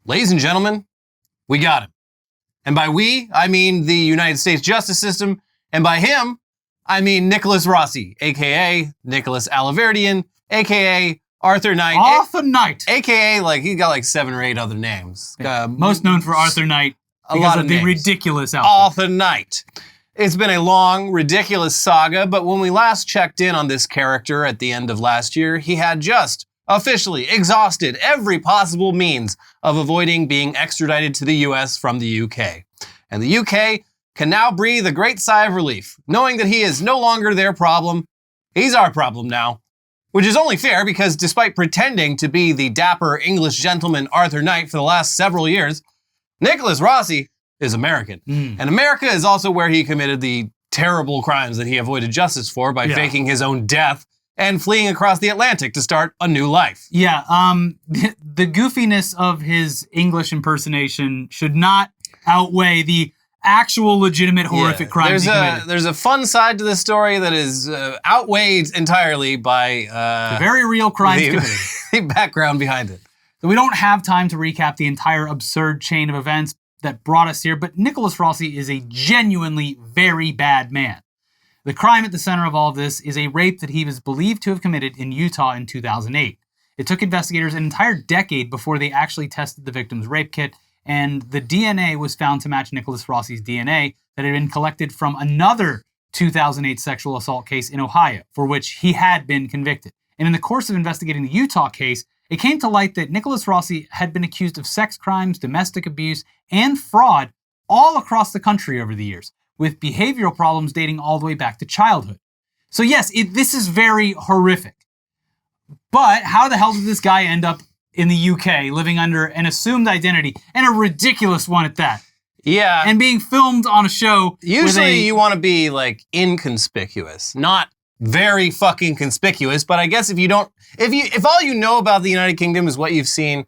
ladies and gentlemen, we got him. And by we, I mean the United States justice system. And by him, I mean Nicholas Rossi, a.k.a. Nicholas Alaverdian, a.k.a. Arthur Knight. Arthur Knight. A.k.a. like he got like 7 or 8 other names. Most known for Arthur Knight because of the names. Ridiculous outfit. Arthur Knight. It's been a long, ridiculous saga, but when we last checked in on this character at the end of last year, he had just officially exhausted every possible means of avoiding being extradited to the US from the UK. And the UK can now breathe a great sigh of relief, knowing that he is no longer their problem. He's our problem now. Which is only fair because despite pretending to be the dapper English gentleman Arthur Knight for the last several years, Nicholas Rossi is American. And America is also where he committed the terrible crimes that he avoided justice for by faking his own death and fleeing across the Atlantic to start a new life. Yeah, the goofiness of his English impersonation should not outweigh the actual legitimate horrific crimes he committed. There's a fun side to this story that is outweighed entirely by the very real crimes committed. The background behind it. So we don't have time to recap the entire absurd chain of events that brought us here, but Nicholas Rossi is a genuinely very bad man. The crime at the center of all of this is a rape that he was believed to have committed in Utah in 2008. It took investigators an entire decade before they actually tested the victim's rape kit, and the DNA was found to match Nicholas Rossi's DNA that had been collected from another 2008 sexual assault case in Ohio, for which he had been convicted. And in the course of investigating the Utah case, it came to light that Nicholas Rossi had been accused of sex crimes, domestic abuse, and fraud all across the country over the years, with behavioral problems dating all the way back to childhood. So yes, this is very horrific. But how the hell did this guy end up in the UK, living under an assumed identity, and a ridiculous one at that? Yeah. And being filmed on a show. Usually you want to be like inconspicuous, not very fucking conspicuous, but I guess if all you know about the United Kingdom is what you've seen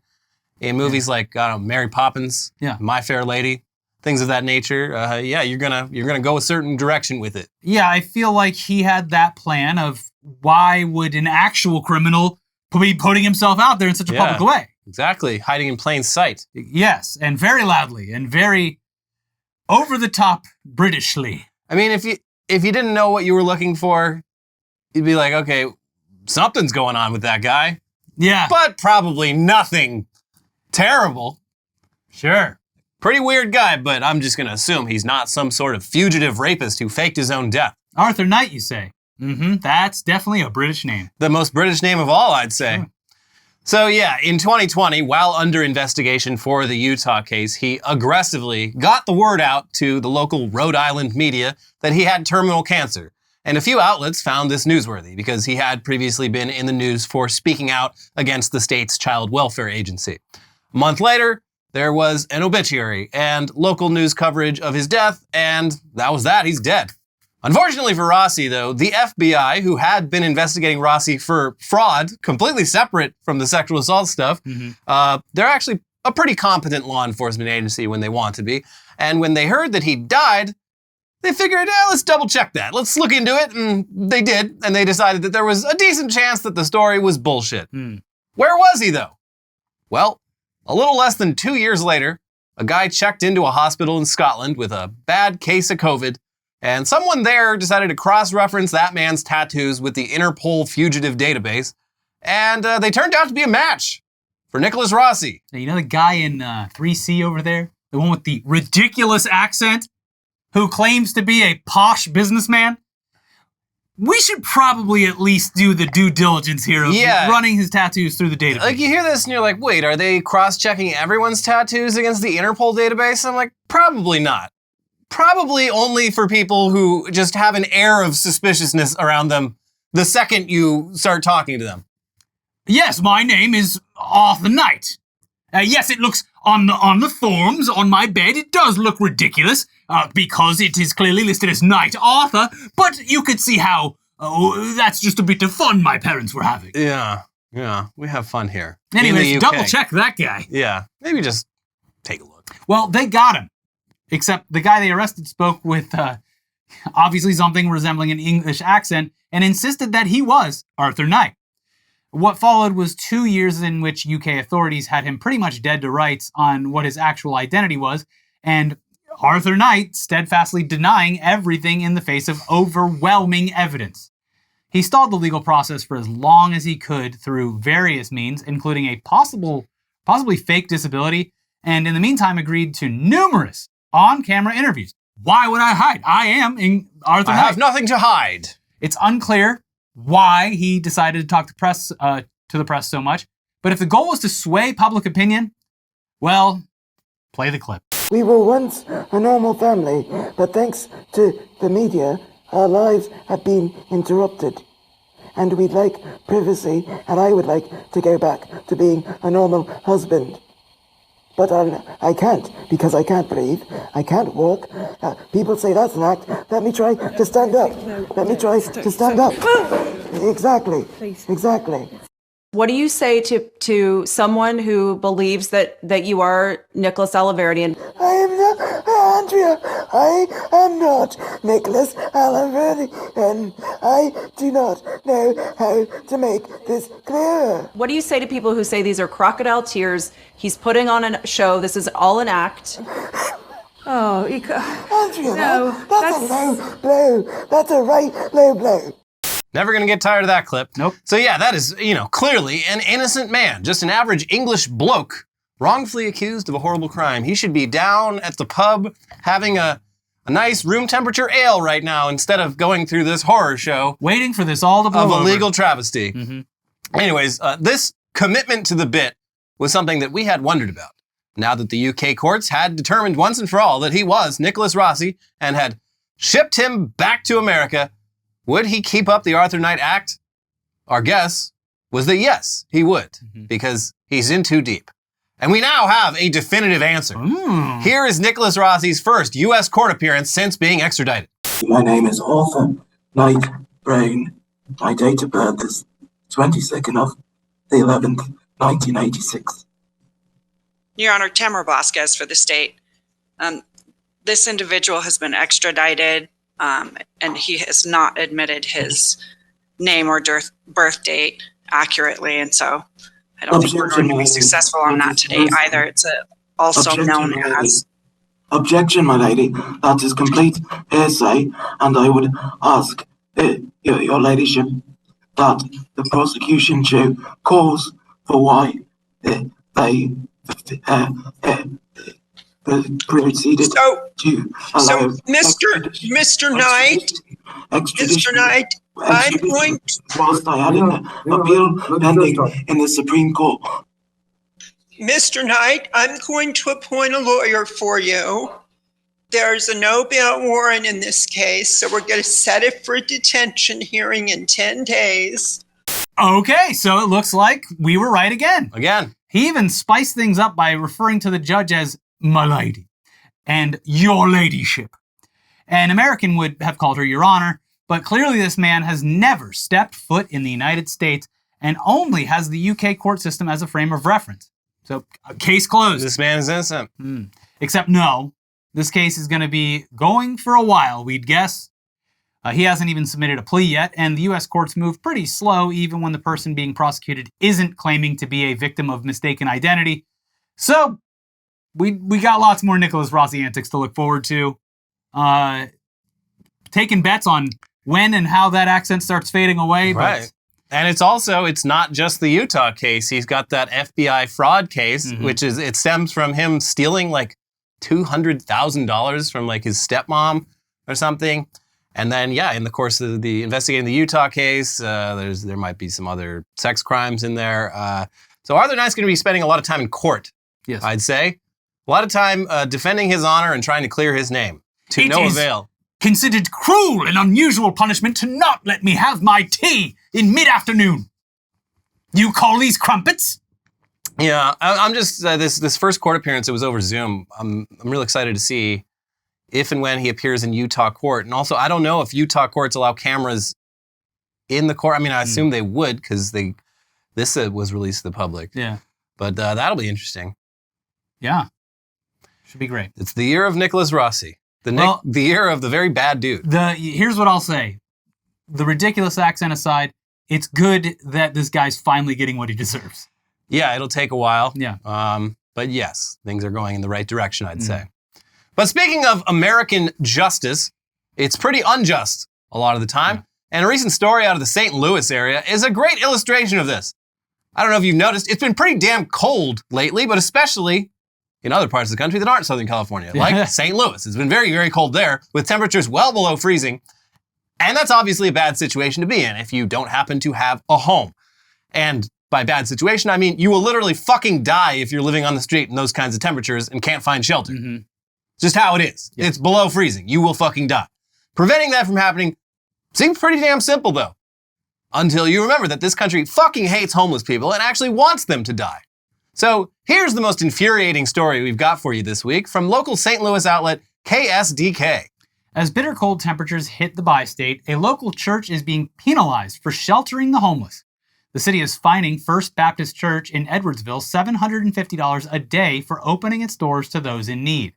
in movies like, I don't know, Mary Poppins, My Fair Lady, things of that nature, you're gonna go a certain direction with it. Yeah, I feel like he had that plan of why would an actual criminal be putting himself out there in such a public way? Exactly, hiding in plain sight. Yes, and very loudly and very over the top Britishly. I mean, if you didn't know what you were looking for, you'd be like, okay, something's going on with that guy. Yeah. But probably nothing terrible. Sure. Pretty weird guy, but I'm just going to assume he's not some sort of fugitive rapist who faked his own death. Arthur Knight, you say? Mm-hmm. That's definitely a British name. The most British name of all, I'd say. Sure. So yeah, in 2020, while under investigation for the Utah case, he aggressively got the word out to the local Rhode Island media that he had terminal cancer. And a few outlets found this newsworthy because he had previously been in the news for speaking out against the state's child welfare agency. A month later, there was an obituary and local news coverage of his death, and that was that. He's dead. Unfortunately for Rossi, though, the FBI, who had been investigating Rossi for fraud, completely separate from the sexual assault stuff, they're actually a pretty competent law enforcement agency when they want to be. And when they heard that he died, they figured, let's double check that. Let's look into it. And they did. And they decided that there was a decent chance that the story was bullshit. Where was he, though? Well, a little less than 2 years later, a guy checked into a hospital in Scotland with a bad case of COVID. And someone there decided to cross-reference that man's tattoos with the Interpol fugitive database. And they turned out to be a match for Nicholas Rossi. Now, you know the guy in 3C over there? The one with the ridiculous accent? Who claims to be a posh businessman? We should probably at least do the due diligence here of running his tattoos through the database. Like, you hear this and you're like, wait, are they cross-checking everyone's tattoos against the Interpol database? I'm like, probably not. Probably only for people who just have an air of suspiciousness around them the second you start talking to them. Yes, my name is Arthur Knight. Yes, it looks on the forms on my bed, it does look ridiculous because it is clearly listed as Knight Arthur, but you could see how that's just a bit of fun my parents were having. Yeah, we have fun here. Anyways, double check that guy. Yeah, maybe just take a look. Well, they got him, except the guy they arrested spoke with obviously something resembling an English accent and insisted that he was Arthur Knight. What followed was 2 years in which UK authorities had him pretty much dead to rights on what his actual identity was, and Arthur Knight steadfastly denying everything in the face of overwhelming evidence. He stalled the legal process for as long as he could through various means, including a possibly fake disability, and in the meantime agreed to numerous on-camera interviews. Why would I hide? I am in Arthur Knight. I have nothing to hide. It's unclear why he decided to talk to the press so much, but if the goal was to sway public opinion, well, play the clip. We were once a normal family, but thanks to the media, our lives have been interrupted. And we'd like privacy, and I would like to go back to being a normal husband. But I can't, because I can't breathe, I can't walk. People say that's an act. Let me try to stand up. Let me try to stand up. Exactly. Exactly. What do you say to someone who believes that you are Nicholas Alaverdi? I am not, Andrea, I am not Nicholas Alaverdi, and I do not know how to make this clear. What do you say to people who say these are crocodile tears? He's putting on a show. This is all an act. Oh, Andrea, no, that's a low blow. That's a right low blow. Never gonna get tired of that clip. Nope. So yeah, that is, clearly an innocent man, just an average English bloke, wrongfully accused of a horrible crime. He should be down at the pub having a nice room temperature ale right now instead of going through this horror show Waiting for this all to blow of a over. legal travesty. Mhm. Anyways, this commitment to the bit was something that we had wondered about. Now that the UK courts had determined once and for all that he was Nicholas Rossi and had shipped him back to America, would he keep up the Arthur Knight Act? Our guess was that yes, he would, because he's in too deep. And we now have a definitive answer. Here is Nicholas Rossi's first U.S. court appearance since being extradited. My name is Arthur Knight Brown. My date of birth is 22nd of the 11th, 1986. Your Honor, Tamara Vasquez for the state. This individual has been extradited, and he has not admitted his name or birth date accurately, and so I don't think we're going to be successful on that today either. It's also known as... Objection, my lady. That is complete hearsay, and I would ask your ladyship that the prosecution show cause for why they proceeded to allow Mr. Knight, extradition. Mr. Knight, I'm going to... Whilst I had an appeal pending in the Supreme Court. Mr. Knight, I'm going to appoint a lawyer for you. There's a no bail warrant in this case, so we're going to set it for a detention hearing in 10 days. Okay, so it looks like we were right again. Again. He even spiced things up by referring to the judge as my lady and your ladyship. An American would have called her your honor, but clearly this man has never stepped foot in the United States and only has the UK court system as a frame of reference. So, case closed. This man is innocent. Except no, this case is going to be going for a while, we'd guess. He hasn't even submitted a plea yet, and the U.S. courts move pretty slow even when the person being prosecuted isn't claiming to be a victim of mistaken identity. So, we got lots more Nicholas Rossi antics to look forward to. Taking bets on when and how that accent starts fading away. Right. But And it's not just the Utah case. He's got that FBI fraud case, which it stems from him stealing like $200,000 from like his stepmom or something. And then, in the course of the investigating the Utah case, there might be some other sex crimes in there. So Arthur Knight's going to be spending a lot of time in court, yes, I'd say. A lot of time defending his honor and trying to clear his name to no avail. Considered cruel and unusual punishment to not let me have my tea in mid-afternoon. You call these crumpets? Yeah, I'm just this first court appearance. It was over Zoom. I'm real excited to see if and when he appears in Utah court. And also, I don't know if Utah courts allow cameras in the court. I mean, I assume they would because this was released to the public. Yeah, but that'll be interesting. Yeah, should be great. It's the year of Nicholas Rossi. The year of the very bad dude. Here's what I'll say. The ridiculous accent aside, it's good that this guy's finally getting what he deserves. Yeah, it'll take a while. Yeah. But yes, things are going in the right direction, I'd say. But speaking of American justice, it's pretty unjust a lot of the time. Yeah. And a recent story out of the St. Louis area is a great illustration of this. I don't know if you've noticed, it's been pretty damn cold lately, but especially in other parts of the country that aren't Southern California, like St. Louis. It's been very, very cold there with temperatures well below freezing. And that's obviously a bad situation to be in if you don't happen to have a home. And by bad situation, I mean you will literally fucking die if you're living on the street in those kinds of temperatures and can't find shelter. Just how it is. Yeah. It's below freezing. You will fucking die. Preventing that from happening seems pretty damn simple though. Until you remember that this country fucking hates homeless people and actually wants them to die. So here's the most infuriating story we've got for you this week from local St. Louis outlet KSDK. As bitter cold temperatures hit the bi-state, a local church is being penalized for sheltering the homeless. The city is fining First Baptist Church in Edwardsville $750 a day for opening its doors to those in need.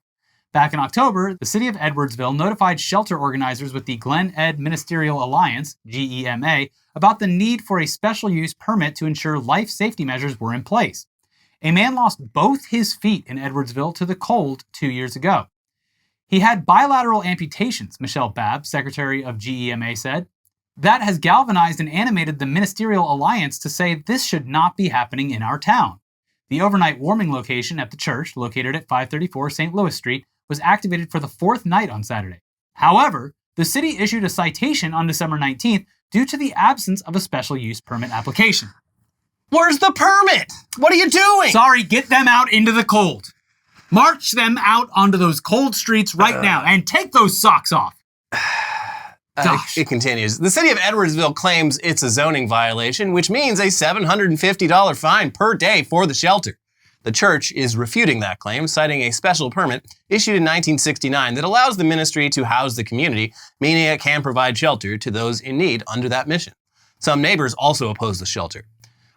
Back in October, the city of Edwardsville notified shelter organizers with the Glen Ed Ministerial Alliance, GEMA, about the need for a special use permit to ensure life safety measures were in place. A man lost both his feet in Edwardsville to the cold 2 years ago. He had bilateral amputations, Michelle Babb, secretary of GEMA, said. That has galvanized and animated the Ministerial Alliance to say this should not be happening in our town. The overnight warming location at the church, located at 534 St. Louis Street, was activated for the fourth night on Saturday. However, the city issued a citation on December 19th due to the absence of a special use permit application. Where's the permit? What are you doing? Sorry, get them out into the cold. March them out onto those cold streets right now and take those socks off. It continues. The city of Edwardsville claims it's a zoning violation, which means a $750 fine per day for the shelter. The church is refuting that claim, citing a special permit issued in 1969 that allows the ministry to house the community, meaning it can provide shelter to those in need under that mission. Some neighbors also oppose the shelter.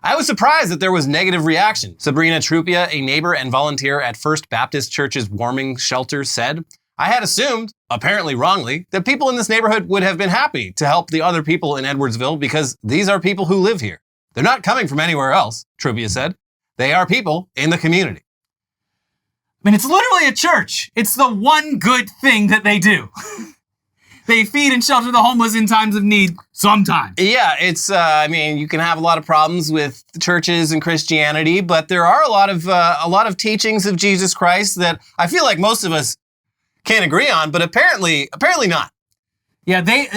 I was surprised that there was negative reaction. Sabrina Trupia, a neighbor and volunteer at First Baptist Church's warming shelter, said, I had assumed, apparently wrongly, that people in this neighborhood would have been happy to help the other people in Edwardsville because these are people who live here. They're not coming from anywhere else, Trupia said. They are people in the community. I mean, it's literally a church. It's the one good thing that they do. They feed and shelter the homeless in times of need sometimes. Yeah, it's, you can have a lot of problems with churches and Christianity, but there are a lot of teachings of Jesus Christ that I feel like most of us can't agree on, but apparently not. Yeah, they,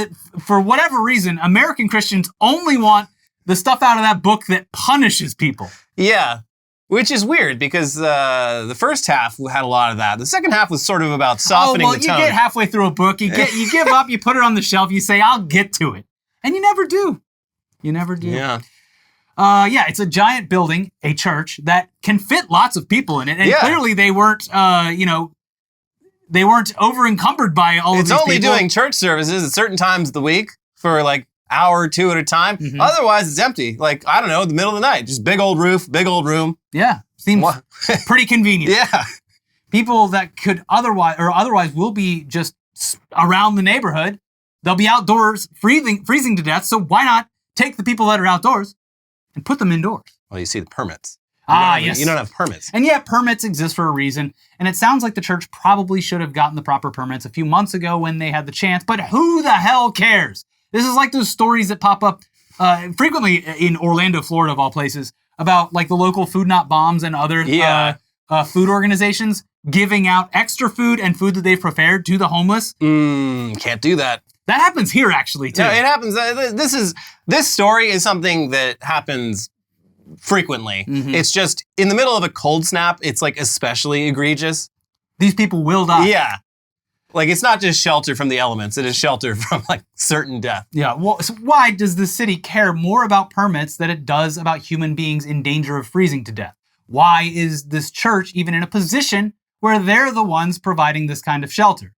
for whatever reason, American Christians only want the stuff out of that book that punishes people. Yeah. Which is weird because the first half had a lot of that. The second half was sort of about softening the tone. You get halfway through a book, you give up, you put it on the shelf, you say, I'll get to it. And you never do. You never do. Yeah. It's a giant building, a church, that can fit lots of people in it. And clearly they weren't, they weren't over-encumbered by all of these people. It's only doing church services at certain times of the week for like hour or two at a time. Mm-hmm. Otherwise, it's empty. Like, I don't know, in the middle of the night. Just big old roof, big old room. Yeah. Seems pretty convenient. Yeah. People that could otherwise will be just around the neighborhood. They'll be outdoors freezing to death. So why not take the people that are outdoors and put them indoors? Well, you see the permits. Yes. You don't have permits. And yet permits exist for a reason. And it sounds like the church probably should have gotten the proper permits a few months ago when they had the chance. But who the hell cares? This is like those stories that pop up frequently in Orlando, Florida, of all places, about like the local Food Not Bombs and other food organizations giving out extra food and food that they've prepared to the homeless. Can't do that. That happens here, actually, too. No, it happens. This story is something that happens frequently. Mm-hmm. It's just in the middle of a cold snap, it's like especially egregious. These people will die. Yeah. Like, it's not just shelter from the elements. It is shelter from, like, certain death. Yeah. Well, so why does the city care more about permits than it does about human beings in danger of freezing to death? Why is this church even in a position where they're the ones providing this kind of shelter?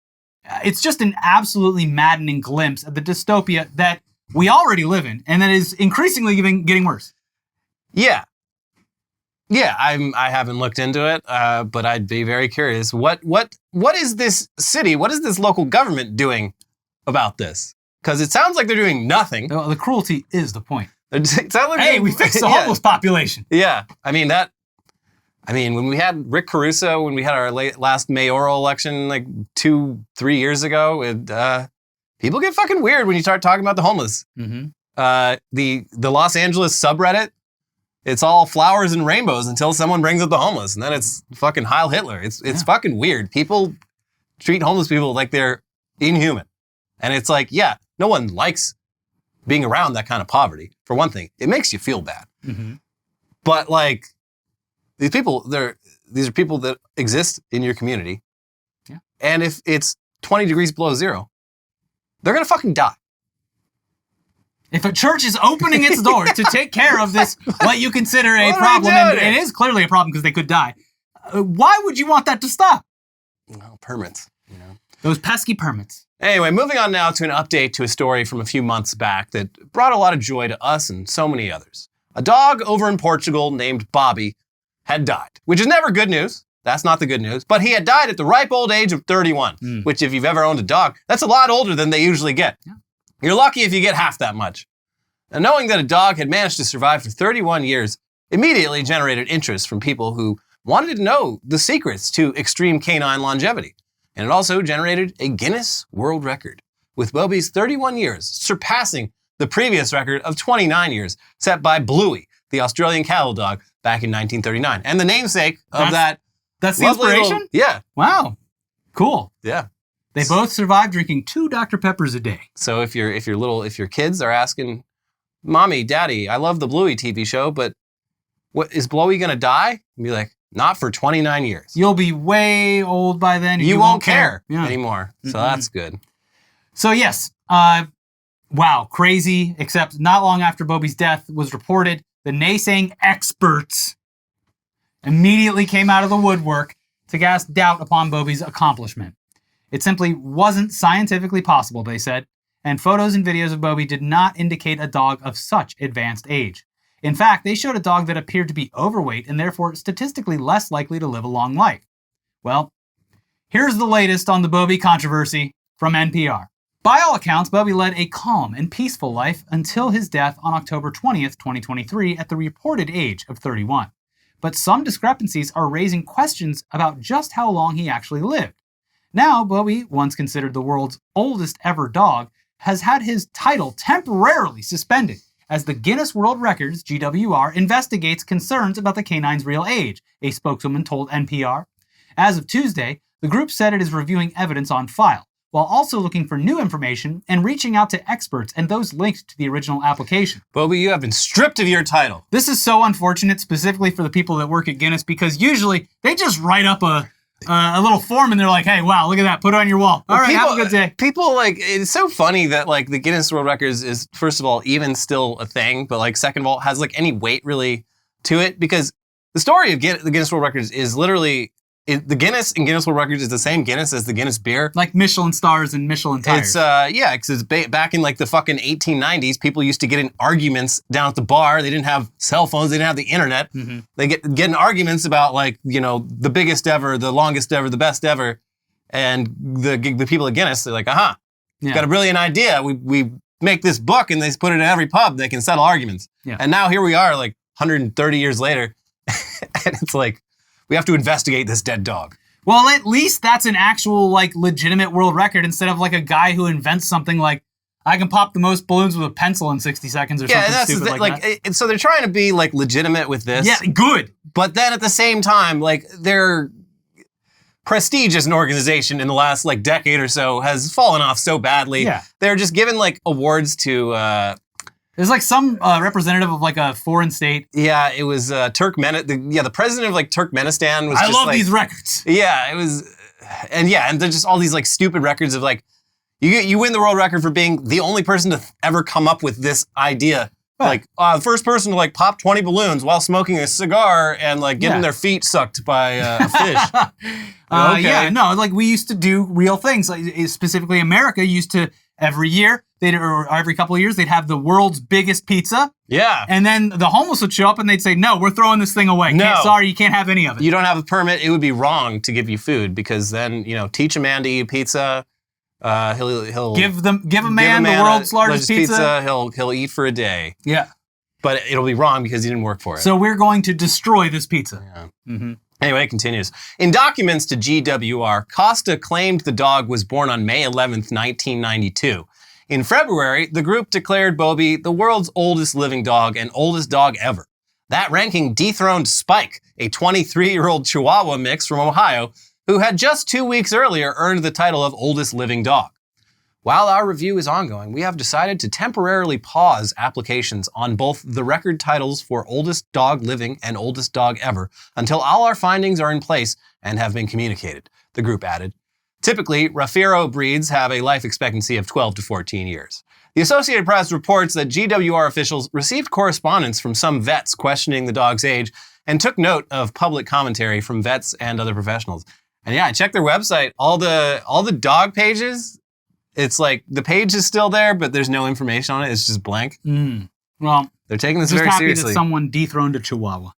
It's just an absolutely maddening glimpse at the dystopia that we already live in and that is increasingly getting worse. Yeah. Yeah, I haven't looked into it, but I'd be very curious. What is this city, what is this local government doing about this? Because it sounds like they're doing nothing. The cruelty is the point. Hey, we fixed the homeless population. Yeah. I mean, when we had Rick Caruso, when we had our last mayoral election like 2-3 years ago, people get fucking weird when you start talking about the homeless. Mm-hmm. The Los Angeles subreddit, it's all flowers and rainbows until someone brings up the homeless, and then it's fucking Heil Hitler. It's fucking weird. People treat homeless people like they're inhuman. And it's like, yeah, no one likes being around that kind of poverty. For one thing, it makes you feel bad. Mm-hmm. But like, these are people that exist in your community. Yeah. And if it's 20 degrees below zero, they're going to fucking die. If a church is opening its doors to take care of this, what you consider a problem, and it is clearly a problem because they could die, why would you want that to stop? Well, permits, you know. Those pesky permits. Anyway, moving on now to an update to a story from a few months back that brought a lot of joy to us and so many others. A dog over in Portugal named Bobi had died, which is never good news. That's not the good news. But he had died at the ripe old age of 31, which if you've ever owned a dog, that's a lot older than they usually get. Yeah. You're lucky if you get half that much. And knowing that a dog had managed to survive for 31 years immediately generated interest from people who wanted to know the secrets to extreme canine longevity. And it also generated a Guinness World Record, with Bobi's 31 years surpassing the previous record of 29 years set by Bluey, the Australian cattle dog, back in 1939. And the namesake of That's the inspiration? Yeah. Wow. Cool. Yeah. They both survived drinking 2 Dr. Peppers a day. So if your kids are asking, Mommy, Daddy, I love the Bluey TV show, but what is Bluey gonna die? And be like, not for 29 years. You'll be way old by then. You won't care Yeah. anymore. So that's good. So yes, wow, crazy, except not long after Bobi's death was reported, the naysaying experts immediately came out of the woodwork to cast doubt upon Bobi's accomplishment. It simply wasn't scientifically possible, they said, and photos and videos of Bobi did not indicate a dog of such advanced age. In fact, they showed a dog that appeared to be overweight and therefore statistically less likely to live a long life. Well, here's the latest on the Bobi controversy from NPR. By all accounts, Bobi led a calm and peaceful life until his death on October 20th, 2023 at the reported age of 31. But some discrepancies are raising questions about just how long he actually lived. Now, Bobi, once considered the world's oldest ever dog, has had his title temporarily suspended as the Guinness World Records, GWR, investigates concerns about the canine's real age, a spokeswoman told NPR. As of Tuesday, the group said it is reviewing evidence on file, while also looking for new information and reaching out to experts and those linked to the original application. Bobi, you have been stripped of your title. This is so unfortunate, specifically for the people that work at Guinness, because usually they just write up a little form and they're like, hey, wow, look at that, put it on your wall. All right, have a good day. People, like, it's so funny that, like, the Guinness World Records is, first of all, even still a thing, but, like, second of all, has, like, any weight really to it, because the story of the Guinness World Records is literally, the Guinness and Guinness World Records is the same Guinness as the Guinness beer. Like Michelin stars and Michelin tires. It's, because it's back in, like, the fucking 1890s, people used to get in arguments down at the bar. They didn't have cell phones. They didn't have the internet. Mm-hmm. They get in arguments about, like, you know, the biggest ever, the longest ever, the best ever. And the people at Guinness, they're like, got a brilliant idea. We make this book and they put it in every pub. They can settle arguments. Yeah. And now here we are, like, 130 years later. And it's like, we have to investigate this dead dog. Well, at least that's an actual, like, legitimate world record instead of, like, a guy who invents something like, I can pop the most balloons with a pencil in 60 seconds or something stupid like that. So they're trying to be, like, legitimate with this. Yeah, good. But then at the same time, like, their prestige as an organization in the last, like, decade or so has fallen off so badly. Yeah. They're just giving, like, awards to... There's like some representative of like a foreign state. Yeah, it was Turkmenistan. The president of like Turkmenistan was. I love these records. Yeah, it was, and there's just all these like stupid records of like, you win the world record for being the only person to ever come up with this idea. Right. Like the first person to like pop 20 balloons while smoking a cigar and like getting their feet sucked by a fish. Okay. Yeah, no, like we used to do real things. Like specifically, America used to every year. Or every couple of years, they'd have the world's biggest pizza. Yeah. And then the homeless would show up and they'd say, no, we're throwing this thing away. No. Sorry, you can't have any of it. You don't have a permit. It would be wrong to give you food because then, you know, teach a man to eat pizza. He'll give a man the world's largest pizza. He'll eat for a day. Yeah. but it'll be wrong because he didn't work for it. So we're going to destroy this pizza. Yeah. Mm-hmm. Anyway, it continues. In documents to GWR, Costa claimed the dog was born on May 11th, 1992. In February, the group declared Bobi the world's oldest living dog and oldest dog ever. That ranking dethroned Spike, a 23-year-old Chihuahua mix from Ohio, who had just 2 weeks earlier earned the title of oldest living dog. While our review is ongoing, we have decided to temporarily pause applications on both the record titles for oldest dog living and oldest dog ever until all our findings are in place and have been communicated, the group added. Typically, Rafiro breeds have a life expectancy of 12 to 14 years. The Associated Press reports that GWR officials received correspondence from some vets questioning the dog's age and took note of public commentary from vets and other professionals. And yeah, I checked their website. All the dog pages, it's like the page is still there, but there's no information on it. It's just blank. Well, they're taking this just very happy seriously. that someone dethroned a Chihuahua.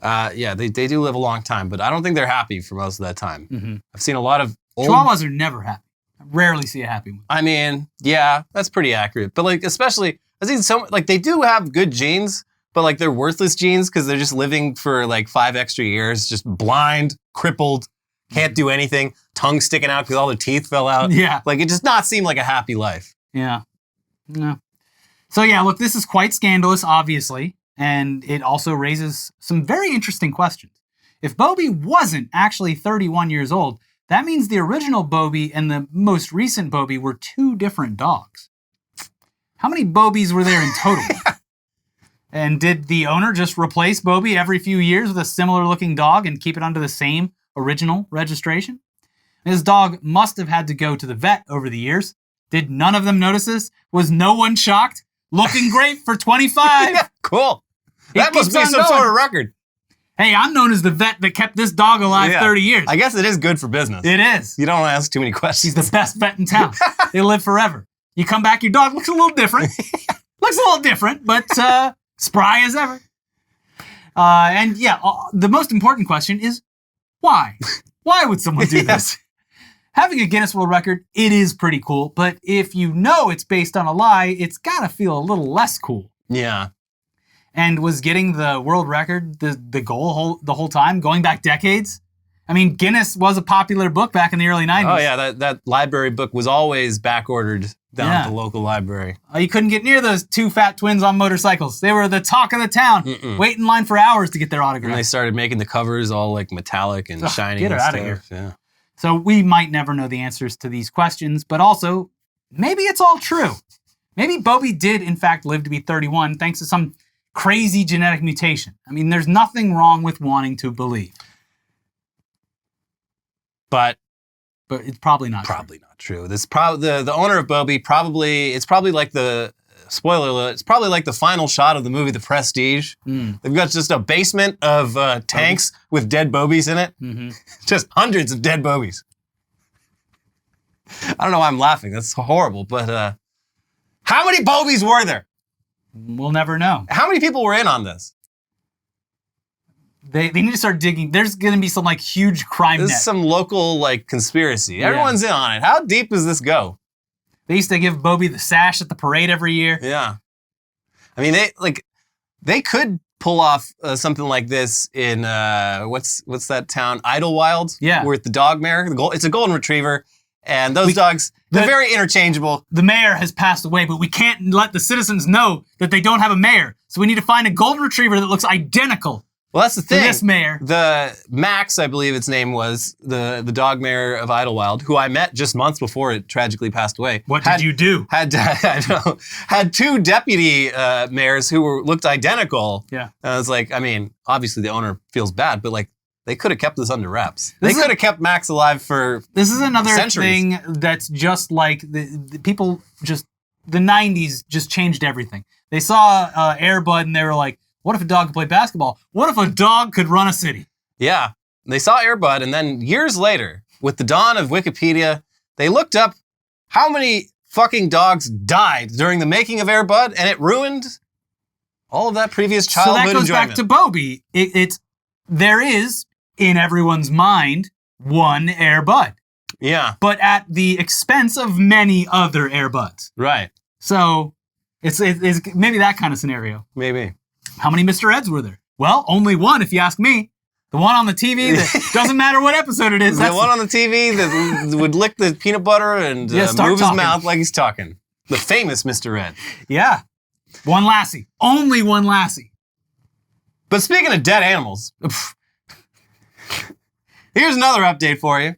Yeah, they do live a long time, but I don't think they're happy for most of that time. Mm-hmm. I've seen a lot of old... Chihuahuas are never happy. I rarely see a happy one. I mean, yeah, that's pretty accurate. But like, especially, I've seen so like they do have good genes, but like they're worthless genes because they're just living for like 5 extra years, just blind, crippled, can't do anything, tongue sticking out because all the teeth fell out. Yeah. Like it does not seem like a happy life. Yeah. No. So yeah, look, this is quite scandalous, obviously, and it also raises some very interesting questions. If Bobi wasn't actually 31 years old, that means the original Bobi and the most recent Bobi were 2 different dogs. How many Bobis were there in total? And did the owner just replace Bobi every few years with a similar looking dog and keep it under the same original registration? This dog must have had to go to the vet over the years. Did none of them notice this? Was no one shocked? Looking great for 25. Yeah, cool. That must be keeps some on sort going. of record. Hey, I'm known as the vet that kept this dog alive Yeah. 30 years. I guess it is good for business. It is. You don't want to ask too many questions. He's the best vet in town. They live forever. You come back, your dog looks a little different. Looks a little different, but spry as ever. And yeah, the most important question is why? Why would someone do this? Having a Guinness World Record, it is pretty cool, but if you know it's based on a lie, it's gotta feel a little less cool. Yeah. And was getting the world record the goal the whole time, going back decades? I mean, Guinness was a popular book back in the early 90s. Oh yeah, that library book was always back-ordered down at the local library. You couldn't get near those 2 fat twins on motorcycles. They were the talk of the town. Wait in line for hours to get their autograph. And they started making the covers all like metallic and shiny. Get her and out of stuff. here. Yeah. So we might never know the answers to these questions, but also, maybe it's all true. Maybe Bobi did, in fact, live to be 31 thanks to some crazy genetic mutation. I mean, there's nothing wrong with wanting to believe. But it's probably not true. This the owner of Bobi it's probably like the spoiler alert, it's probably like the final shot of the movie The Prestige. They've got just a basement of tanks with dead Bobis in it. Just hundreds of dead Bobis. I don't know why I'm laughing. That's horrible. But how many Bobis were there? We'll never know. How many people were in on this? They need to start digging. There's going to be some like huge crime This net. is some local like conspiracy. Everyone's in on it. How deep does this go? They used to give Bobi the sash at the parade every year. Yeah. I mean, they could pull off something like this in what's that town? Idlewild. Yeah. With the dog mare. It's a golden retriever, and those dogs they're very interchangeable. The mayor has passed away, but we can't let the citizens know that they don't have a mayor. So we need to find a golden retriever that looks identical. Well, that's the thing. To this mayor. The Max, I believe its name was, the dog mayor of Idlewild, who I met just months before it tragically passed away. What did you do? Had 2 deputy mayors who looked identical. Yeah. And I was like, I mean, obviously the owner feels bad, but like they could have kept this under wraps. They could have kept Max alive for This is another centuries. thing that's just like the people just, the 90s just changed everything. They saw Air Bud and they were like, what if a dog could play basketball? What if a dog could run a city? Yeah. They saw Air Bud, and then years later, with the dawn of Wikipedia, they looked up how many fucking dogs died during the making of Air Bud, and it ruined all of that previous childhood enjoyment. So that goes back to Bobi. There is, in everyone's mind, one Air Bud. Yeah. But at the expense of many other Air Buds. Right. So It's maybe that kind of scenario. Maybe. How many Mr. Eds were there? Well, only one, if you ask me. The one on the TV that doesn't matter what episode it is. The one on the TV that would lick the peanut butter and move his mouth like he's talking. The famous Mr. Ed. Yeah. One Lassie. Only one Lassie. But speaking of dead animals, here's another update for you.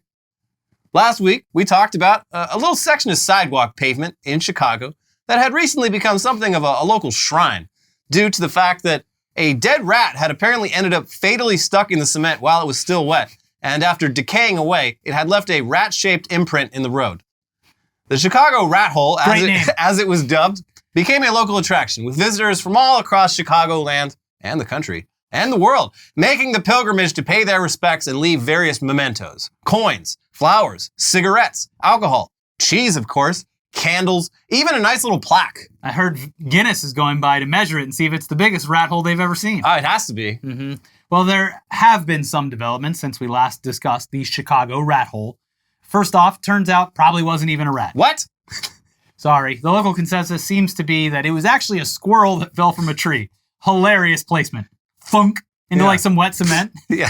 Last week, we talked about a little section of sidewalk pavement in Chicago that had recently become something of a local shrine due to the fact that a dead rat had apparently ended up fatally stuck in the cement while it was still wet, and after decaying away, it had left a rat-shaped imprint in the road. The Chicago Rat Hole, as it was dubbed, became a local attraction, with visitors from all across Chicagoland and the country and the world making the pilgrimage to pay their respects and leave various mementos, coins, flowers, cigarettes, alcohol, cheese, of course, candles, even a nice little plaque. I heard Guinness is going by to measure it and see if it's the biggest rat hole they've ever seen. Oh, it has to be. Mm-hmm. Well, there have been some developments since we last discussed the Chicago Rat Hole. First off, turns out probably wasn't even a rat. What? Sorry. The local consensus seems to be that it was actually a squirrel that fell from a tree. Hilarious placement. Thunk into like some wet cement. Yeah.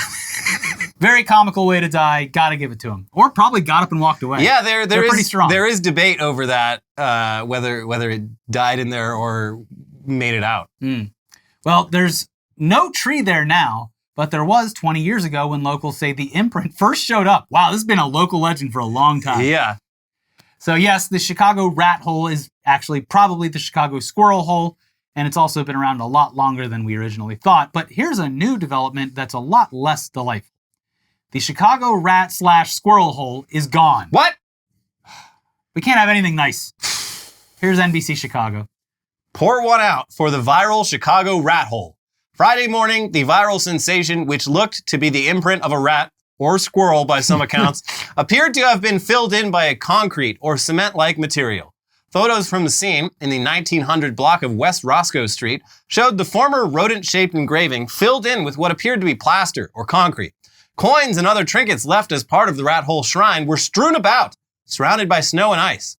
Very comical way to die. Gotta give it to him. Or probably got up and walked away. Yeah, They're pretty strong. There is debate over that, whether it died in there or made it out. Well, there's no tree there now, but there was 20 years ago when locals say the imprint first showed up. Wow, this has been a local legend for a long time. Yeah. So yes, the Chicago Rat Hole is actually probably the Chicago Squirrel Hole, and it's also been around a lot longer than we originally thought. But here's a new development that's a lot less delightful. The Chicago Rat/Squirrel Hole is gone. What? We can't have anything nice. Here's NBC Chicago. Pour one out for the viral Chicago Rat Hole. Friday morning, the viral sensation, which looked to be the imprint of a rat, or squirrel by some accounts, appeared to have been filled in by a concrete or cement-like material. Photos from the scene in the 1900 block of West Roscoe Street showed the former rodent-shaped engraving filled in with what appeared to be plaster or concrete. Coins and other trinkets left as part of the Rat Hole shrine were strewn about, surrounded by snow and ice.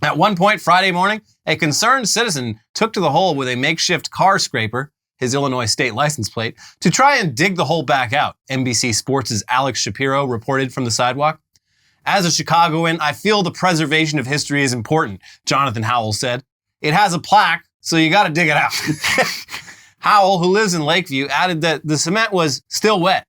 At one point Friday morning, a concerned citizen took to the hole with a makeshift car scraper, his Illinois state license plate, to try and dig the hole back out, NBC Sports' Alex Shapiro reported from the sidewalk. As a Chicagoan, I feel the preservation of history is important, Jonathan Howell said. It has a plaque, so you gotta dig it out. Howell, who lives in Lakeview, added that the cement was still wet.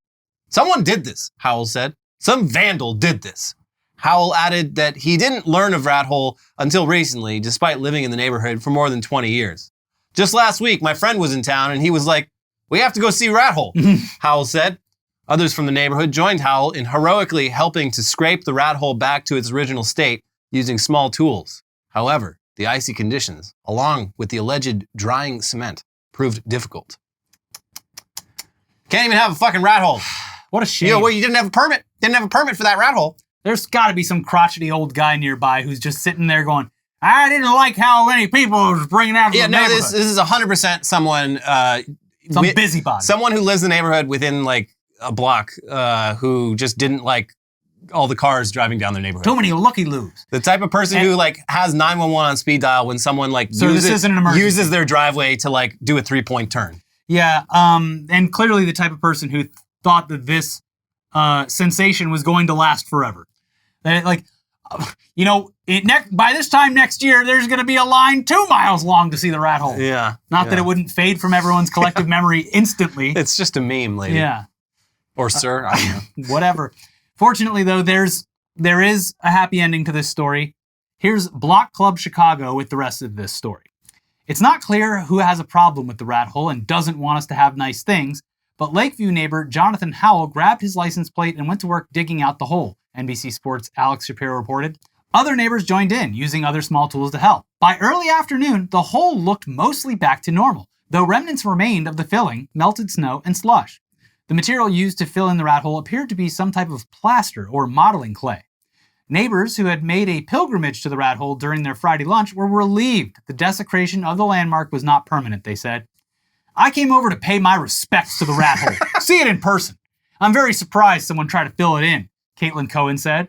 Someone did this, Howell said. Some vandal did this. Howell added that he didn't learn of Rat Hole until recently, despite living in the neighborhood for more than 20 years. Just last week, my friend was in town and he was like, "We have to go see Rat Hole," Howell said. Others from the neighborhood joined Howell in heroically helping to scrape the rat hole back to its original state using small tools. However, the icy conditions, along with the alleged drying cement, proved difficult. Can't even have a fucking rat hole. What a shame. You know, well, you didn't have a permit. Didn't have a permit for that rat hole. There's got to be some crotchety old guy nearby who's just sitting there going, "I didn't like how many people was bringing out to the neighborhood." This is 100% someone... some busybody. Someone who lives in the neighborhood within, like, a block who just didn't like all the cars driving down their neighborhood. Too many looky-loos. The type of person who, like, has 911 on speed dial when someone, like, this isn't an emergency. uses their driveway to, like, do a 3-point turn. Yeah, and clearly the type of person who thought that this sensation was going to last forever. That, like, you know, by this time next year, there's going to be a line 2 miles long to see the rat hole. Yeah. Not that it wouldn't fade from everyone's collective memory instantly. It's just a meme, lady. Yeah. Or sir, I don't know. Whatever. Fortunately, though, there is a happy ending to this story. Here's Block Club Chicago with the rest of this story. It's not clear who has a problem with the rat hole and doesn't want us to have nice things, but Lakeview neighbor Jonathan Howell grabbed his license plate and went to work digging out the hole, NBC Sports' Alex Shapiro reported. Other neighbors joined in, using other small tools to help. By early afternoon, the hole looked mostly back to normal, though remnants remained of the filling, melted snow, and slush. The material used to fill in the rat hole appeared to be some type of plaster or modeling clay. Neighbors who had made a pilgrimage to the rat hole during their Friday lunch were relieved the desecration of the landmark was not permanent, they said. "I came over to pay my respects to the rat hole, see it in person. I'm very surprised someone tried to fill it in," Caitlin Cohen said.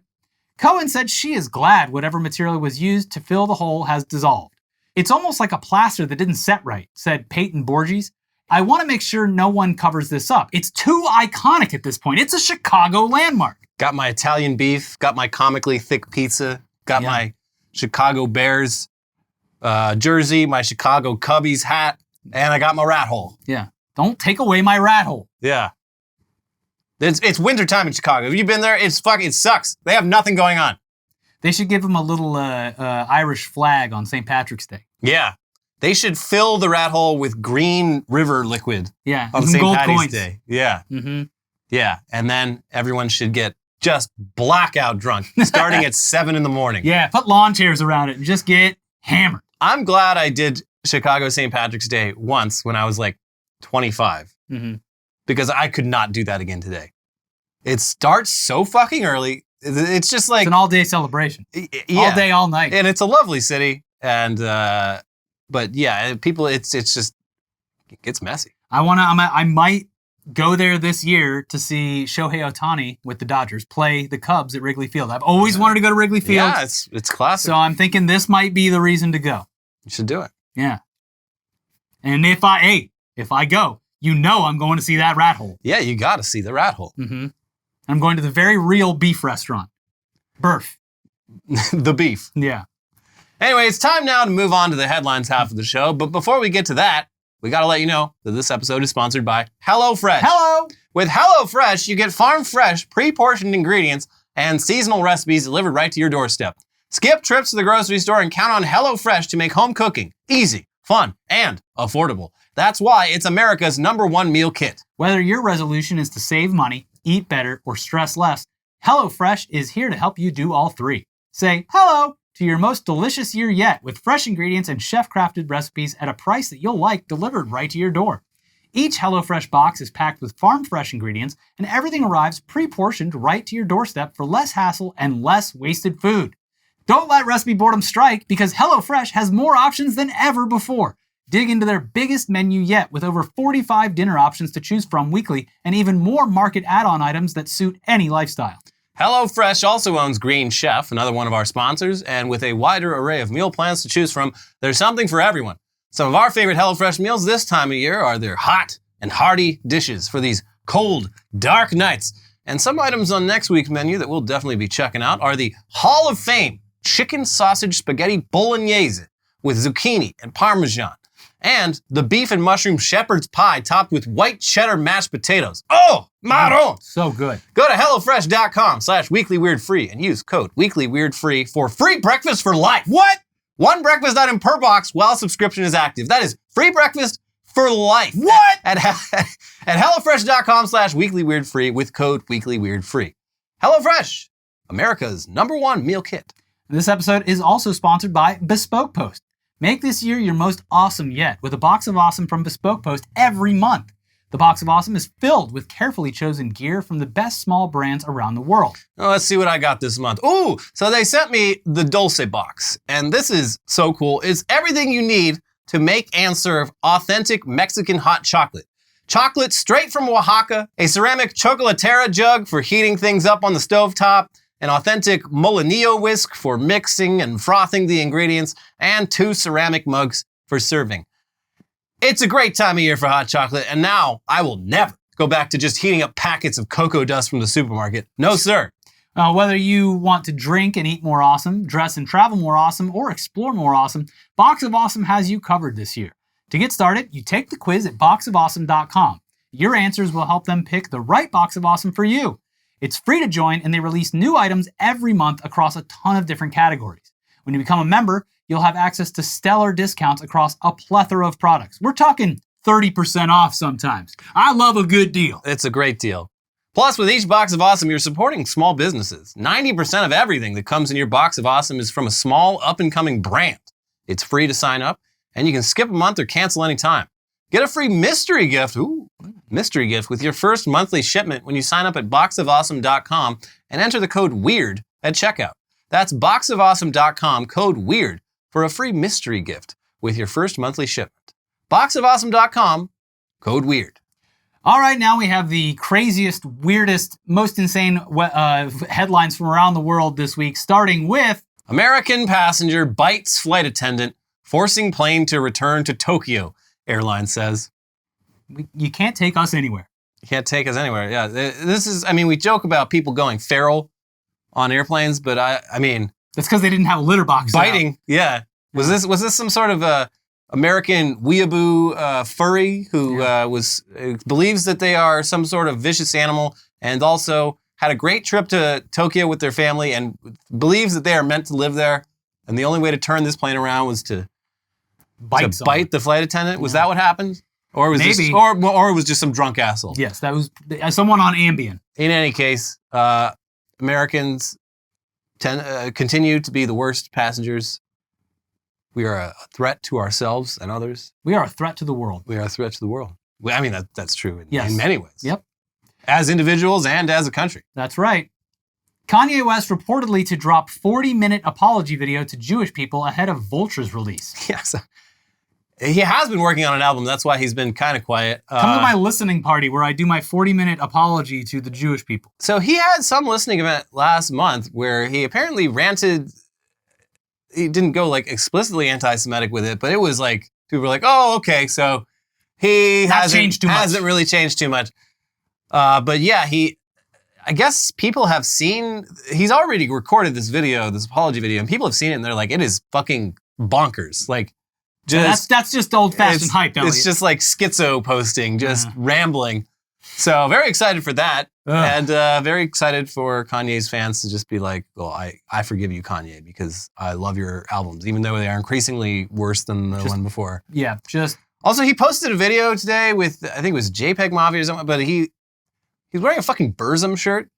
Cohen said she is glad whatever material was used to fill the hole has dissolved. It's almost like a plaster that didn't set right, said Peyton Borges. I want to make sure no one covers this up. It's too iconic at this point. It's a Chicago landmark. Got my Italian beef, got my comically thick pizza, got my Chicago Bears jersey, my Chicago Cubbies hat, and I got my rat hole. Yeah. Don't take away my rat hole. Yeah. It's wintertime in Chicago. Have you been there? It sucks. They have nothing going on. They should give them a little Irish flag on St. Patrick's Day. Yeah. They should fill the rat hole with green river liquid. Yeah. On some St. gold Patty's coins. Day. Yeah. Mm-hmm. Yeah. And then everyone should get just blackout drunk starting at 7 in the morning. Yeah. Put lawn chairs around it and just get hammered. I'm glad I did Chicago St. Patrick's Day once when I was like 25. Mm-hmm. Because I could not do that again today. It starts so fucking early. It's just like It's an all-day celebration. yeah. All day, all night. And it's a lovely city. And but yeah, people, it's messy. I might go there this year to see Shohei Ohtani with the Dodgers play the Cubs at Wrigley Field. I've always wanted to go to Wrigley Field. Yeah, it's classic. So I'm thinking this might be the reason to go. You should do it. Yeah. And if I go, you know I'm going to see that rat hole. Yeah, you got to see the rat hole. Mm-hmm. I'm going to the very real beef restaurant. Burf. The beef. Yeah. Anyway, it's time now to move on to the headlines half of the show. But before we get to that, we got to let you know that this episode is sponsored by HelloFresh. Hello. With HelloFresh, you get farm-fresh, pre-portioned ingredients and seasonal recipes delivered right to your doorstep. Skip trips to the grocery store and count on HelloFresh to make home cooking easy, fun, and affordable. That's why it's America's #1 meal kit. Whether your resolution is to save money, eat better, or stress less, HelloFresh is here to help you do all three. Say hello to your most delicious year yet with fresh ingredients and chef-crafted recipes at a price that you'll like delivered right to your door. Each HelloFresh box is packed with farm-fresh ingredients, and everything arrives pre-portioned right to your doorstep for less hassle and less wasted food. Don't let recipe boredom strike because HelloFresh has more options than ever before. Dig into their biggest menu yet with over 45 dinner options to choose from weekly and even more market add-on items that suit any lifestyle. HelloFresh also owns Green Chef, another one of our sponsors, and with a wider array of meal plans to choose from, there's something for everyone. Some of our favorite HelloFresh meals this time of year are their hot and hearty dishes for these cold, dark nights. And some items on next week's menu that we'll definitely be checking out are the Hall of Fame chicken sausage spaghetti bolognese with zucchini and parmesan, and the beef and mushroom shepherd's pie topped with white cheddar mashed potatoes. Oh, marron! So good. Go to HelloFresh.com/weeklyweirdfree and use code weeklyweirdfree for free breakfast for life. What? One breakfast item per box while subscription is active. That is free breakfast for life. What? At HelloFresh.com/weeklyweirdfree with code weeklyweirdfree. HelloFresh, America's #1 meal kit. This episode is also sponsored by Bespoke Post. Make this year your most awesome yet with a box of awesome from Bespoke Post every month. The box of awesome is filled with carefully chosen gear from the best small brands around the world. Oh, let's see what I got this month. Ooh, so they sent me the Dulce box, and this is so cool. It's everything you need to make and serve authentic Mexican hot chocolate. Chocolate straight from Oaxaca, a ceramic chocolatera jug for heating things up on the stovetop, an authentic molinillo whisk for mixing and frothing the ingredients, and 2 ceramic mugs for serving. It's a great time of year for hot chocolate, and now I will never go back to just heating up packets of cocoa dust from the supermarket. No, sir. Whether you want to drink and eat more awesome, dress and travel more awesome, or explore more awesome, Box of Awesome has you covered this year. To get started, you take the quiz at boxofawesome.com. Your answers will help them pick the right box of awesome for you. It's free to join, and they release new items every month across a ton of different categories. When you become a member, you'll have access to stellar discounts across a plethora of products. We're talking 30% off sometimes. I love a good deal. It's a great deal. Plus, with each box of awesome, you're supporting small businesses. 90% of everything that comes in your box of awesome is from a small, up-and-coming brand. It's free to sign up, and you can skip a month or cancel anytime. Get a free mystery gift, mystery gift with your first monthly shipment when you sign up at boxofawesome.com and enter the code WEIRD at checkout. That's boxofawesome.com, code WEIRD, for a free mystery gift with your first monthly shipment. Boxofawesome.com, code WEIRD. All right, now we have the craziest, weirdest, most insane headlines from around the world this week, starting with American passenger bites flight attendant forcing plane to return to Tokyo, airline says. You can't take us anywhere. You can't take us anywhere. Yeah, this is, I mean, we joke about people going feral on airplanes, but I mean... That's because they didn't have a litter box. Biting, out. yeah. Was this some sort of American weeaboo furry who believes that they are some sort of vicious animal and also had a great trip to Tokyo with their family and believes that they are meant to live there, and the only way to turn this plane around was to bite the flight attendant? Was that what happened? Or was Maybe. or it was just some drunk asshole? Yes, that was someone on Ambien. In any case, Americans continue to be the worst passengers. We are a threat to ourselves and others. We are a threat to the world. We are a threat to the world. I mean, that's true Yes. in many ways. Yep. As individuals and as a country. That's right. Kanye West reportedly to drop 40-minute apology video to Jewish people ahead of Vulture's release. Yes. He has been working on an album. That's why he's been kind of quiet. Come to my listening party where I do my 40-minute apology to the Jewish people. So he had some listening event last month where he apparently ranted. He didn't go like explicitly anti-Semitic with it, but it was like, people were like, oh, okay, so he hasn't really changed too much. But yeah, I guess people have seen, he's already recorded this video, this apology video, and people have seen it and they're like, it is fucking bonkers. Like, that's just old-fashioned hype, Elliot. It's just like schizo posting, just rambling. So very excited for that. And very excited for Kanye's fans to just be like, well, I forgive you, Kanye, because I love your albums, even though they are increasingly worse than the one before. Yeah, just... Also, he posted a video today with, I think it was JPEG Mafia or something, but he's wearing a fucking Burzum shirt.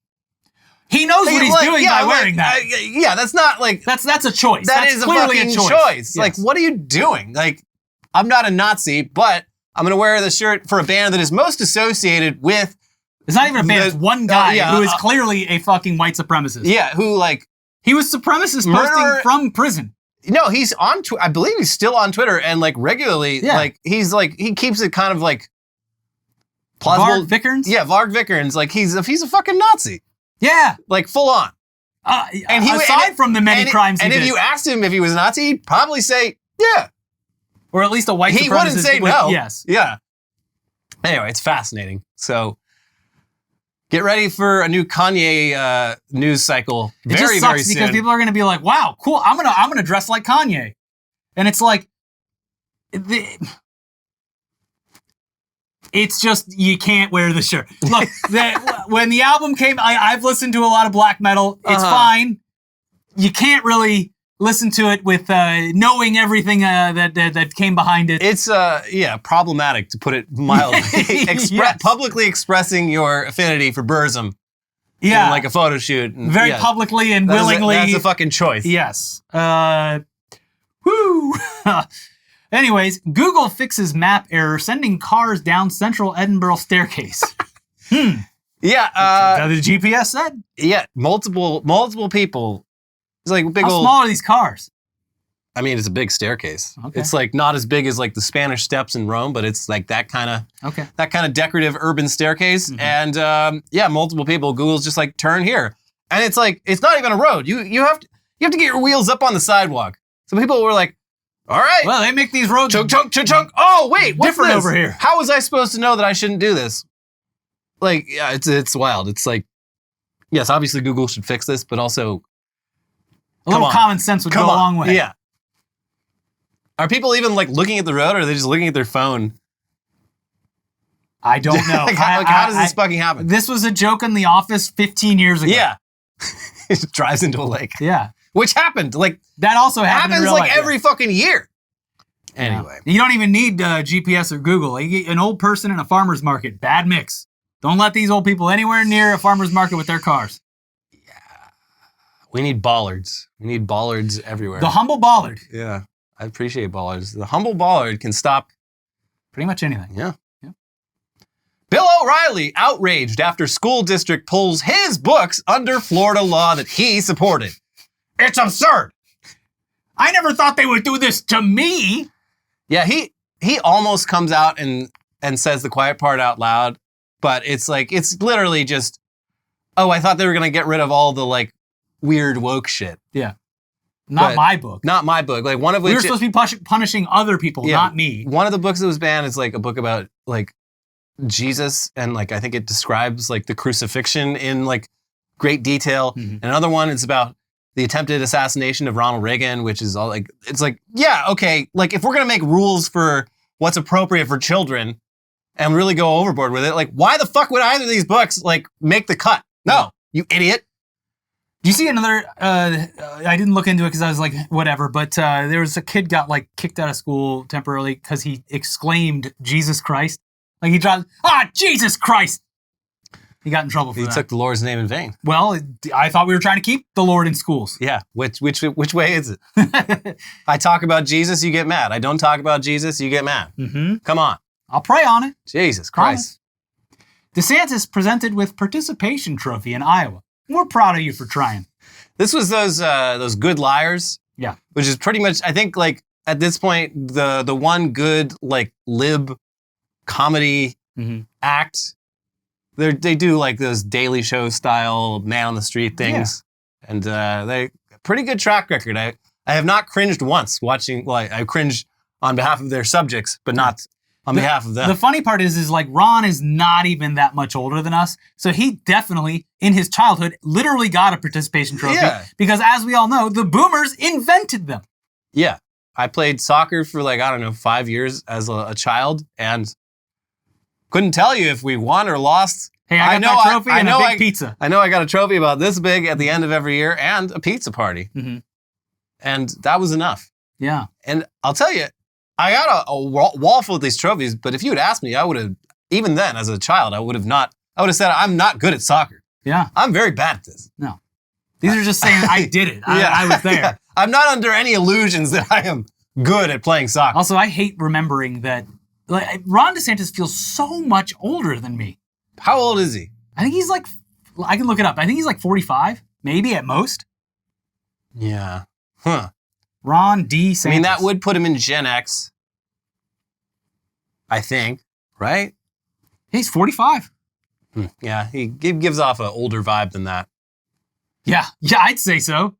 He knows what he's doing by wearing that. Yeah, that's not like... That's a choice. That's is clearly a fucking choice. Yes. Like, what are you doing? Like, I'm not a Nazi, but I'm going to wear the shirt for a band that is most associated with... It's not even a band, it's one guy who is clearly a fucking white supremacist. Yeah, who like... He was supremacist posting from prison. No, he's on I believe he's still on Twitter and like regularly, like he keeps it kind of like... plausible. Varg Vikernes? Yeah, Varg Vikernes. Like he's a fucking Nazi. Yeah. Like full on. And aside from the many crimes he did. And if you asked him if he was a Nazi, he'd probably say, yeah. Or at least a white supremacist. He wouldn't say no. Yes. Yeah. Anyway, it's fascinating. So get ready for a new Kanye news cycle very soon. Because people are going to be like, wow, cool, I'm gonna dress like Kanye. And it's like... It's just, you can't wear the shirt. Look, when the album came, I've listened to a lot of black metal. It's fine. You can't really listen to it with knowing everything that came behind it. It's, problematic, to put it mildly. Publicly expressing your affinity for Burzum in like a photo shoot. And, very publicly and willingly. That's a fucking choice. Yes. Woo! Anyways, Google fixes map error sending cars down central Edinburgh staircase. Yeah. The GPS said? Yeah, multiple people. It's like big How old... small are these cars? I mean, it's a big staircase. Okay. It's like not as big as like the Spanish Steps in Rome, but it's like that kind of decorative urban staircase. Mm-hmm. And multiple people. Google's just like, turn here. And it's like, it's not even a road. You have to get your wheels up on the sidewalk. So people were like, all right. Well, they make these roads chunk. Oh, wait, what's different this? Over here. How was I supposed to know that I shouldn't do this? Like, yeah, it's wild. It's like, yes, obviously Google should fix this, but also a little common sense would go a long way. Yeah. Are people even like looking at the road, or are they just looking at their phone? I don't know. How does this fucking happen? This was a joke in The Office 15 years ago. Yeah. It just drives into a lake. Yeah. Which happened. Like that also happens like life, every fucking year. Anyway. You don't even need GPS or Google. An old person in a farmer's market, bad mix. Don't let these old people anywhere near a farmer's market with their cars. Yeah. We need bollards. We need bollards everywhere. The humble bollard. Yeah. I appreciate bollards. The humble bollard can stop pretty much anything. Yeah. Bill O'Reilly outraged after school district pulls his books under Florida law that he supported. It's absurd. I never thought they would do this to me. Yeah, he almost comes out and says the quiet part out loud, but it's like, it's literally just, oh, I thought they were going to get rid of all the like weird woke shit. Yeah. Not but my book. Not my book. Like one of which We were supposed to be punishing other people, not me. One of the books that was banned is like a book about like Jesus, and like I think it describes like the crucifixion in like great detail. And another one is about the attempted assassination of Ronald Reagan, which is all like, it's like, yeah, okay, like if we're gonna make rules for what's appropriate for children and really go overboard with it, like why the fuck would either of these books like make the cut? No, you idiot. Do you see another, I didn't look into it because I was like, whatever, but there was a kid got like kicked out of school temporarily because he exclaimed Jesus Christ. Like he dropped, Jesus Christ. He got in trouble for that. He took the Lord's name in vain. Well, I thought we were trying to keep the Lord in schools. Yeah, which way is it? I talk about Jesus, you get mad. I don't talk about Jesus, you get mad. Come on. I'll pray on it. Jesus Christ. DeSantis presented with participation trophy in Iowa. We're proud of you for trying. This was those good liars. Yeah. Which is pretty much, I think, like at this point, the one good like lib comedy act. They do like those Daily Show style man on the street things, and they pretty good track record. I have not cringed once watching. Well, I cringed on behalf of their subjects, but not on behalf of them. The funny part is like Ron is not even that much older than us, so he definitely in his childhood literally got a participation trophy because, as we all know, the boomers invented them. Yeah, I played soccer for like, I don't know, 5 years as a child, and couldn't tell you if we won or lost. Hey, I got that trophy and a big pizza. I know I got a trophy about this big at the end of every year and a pizza party. And that was enough. Yeah. And I'll tell you, I got a wall full of these trophies, but if you had asked me, I would have, even then as a child, I would have said, I'm not good at soccer. Yeah. I'm very bad at this. No. These are just saying I did it. I was there. Yeah. I'm not under any illusions that I am good at playing soccer. Also, I hate remembering that like Ron DeSantis feels so much older than me. How old is he? I think he's like, I can look it up. I think he's like 45, maybe at most. Yeah. Huh. Ron DeSantis. I mean, that would put him in Gen X, I think, right? He's 45. Yeah, he gives off an older vibe than that. Yeah, I'd say so.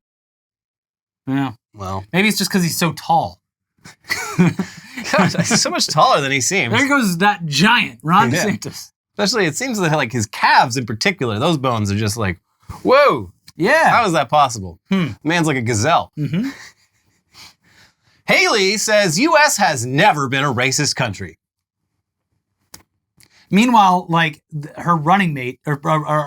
Yeah. Well, maybe it's just because he's so tall. God, he's so much taller than he seems. There goes that giant Ron DeSantis. Especially, it seems like his calves in particular, those bones are just like, whoa. Yeah. How is that possible? Man's like a gazelle. Haley says, U.S. has never been a racist country. Meanwhile, like her running mate or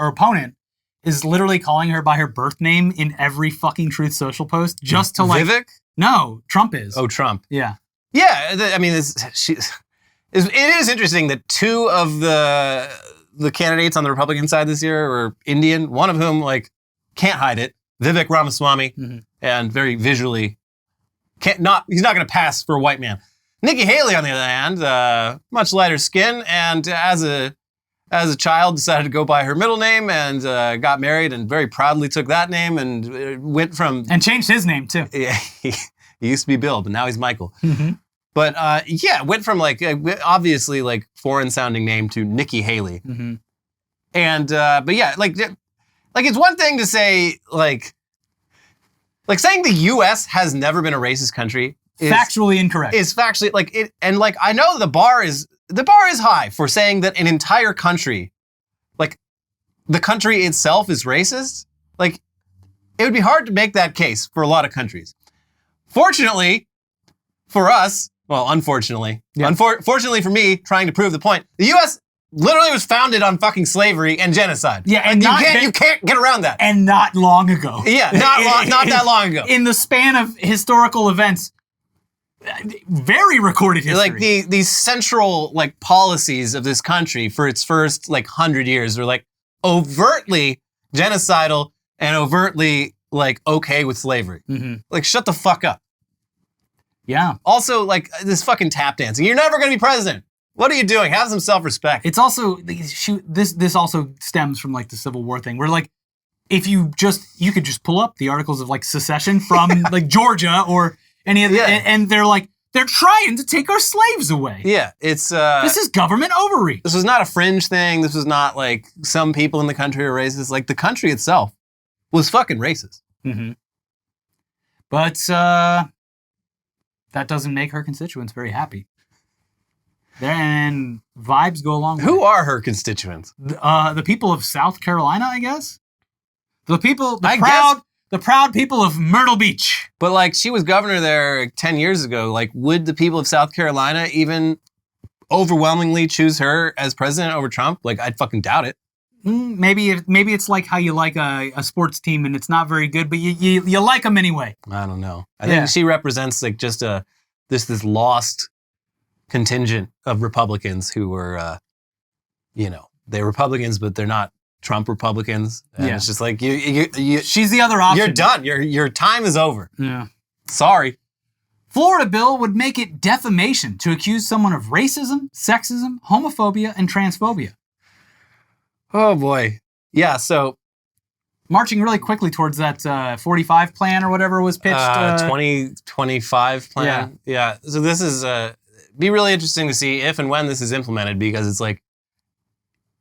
opponent is literally calling her by her birth name in every fucking Truth Social post just to like. Vivek? No, Trump is. Oh, Trump. Yeah. Yeah, I mean, it is interesting that two of the candidates on the Republican side this year were Indian, one of whom like can't hide it, Vivek Ramaswamy, and very visually he's not going to pass for a white man. Nikki Haley, on the other hand, much lighter skin, and as a child decided to go by her middle name and got married and very proudly took that name and went from... And changed his name, too. Yeah, he used to be Bill, but now he's Michael. But went from like, obviously like foreign sounding name to Nikki Haley. And, but yeah, like it's one thing to say like saying the U.S. has never been a racist country. Factually incorrect. Is factually like it, and like I know the bar is high for saying that an entire country, like the country itself, is racist. Like it would be hard to make that case for a lot of countries. Fortunately for us, well, unfortunately, fortunately for me, trying to prove the point, the U.S. literally was founded on fucking slavery and genocide. Yeah, and you can't get around that. And not long ago. Yeah, not that long ago. In the span of historical events. Very recorded history. Like these central like policies of this country for its first like 100 years were like overtly genocidal and overtly like okay with slavery. Like shut the fuck up. Yeah. Also like this fucking tap dancing. You're never gonna be president. What are you doing? Have some self-respect. It's also this also stems from like the Civil War thing where like if you could just pull up the articles of like secession from like Georgia or any of the, and they're trying to take our slaves away. Yeah, it's this is government overreach. This was not a fringe thing. This was not like some people in the country are racist. Like the country itself was fucking racist. But that doesn't make her constituents very happy. Then vibes go along with Who it. are her constituents? The people of South Carolina, I guess. The proud people of Myrtle Beach. But like, she was governor there 10 years ago. Like, would the people of South Carolina even overwhelmingly choose her as president over Trump? Like, I'd fucking doubt it. Maybe it's like how you like a sports team and it's not very good, but you like them anyway. I don't know. I think she represents like just this lost contingent of Republicans who were, they're Republicans, but they're not Trump Republicans. And it's just like, she's the other option. You're done. Your time is over. Yeah. Sorry. Florida bill would make it defamation to accuse someone of racism, sexism, homophobia, and transphobia. Oh boy. Yeah. So marching really quickly towards that 45 plan or whatever was pitched. 2025 plan. Yeah. So this is be really interesting to see if and when this is implemented, because it's like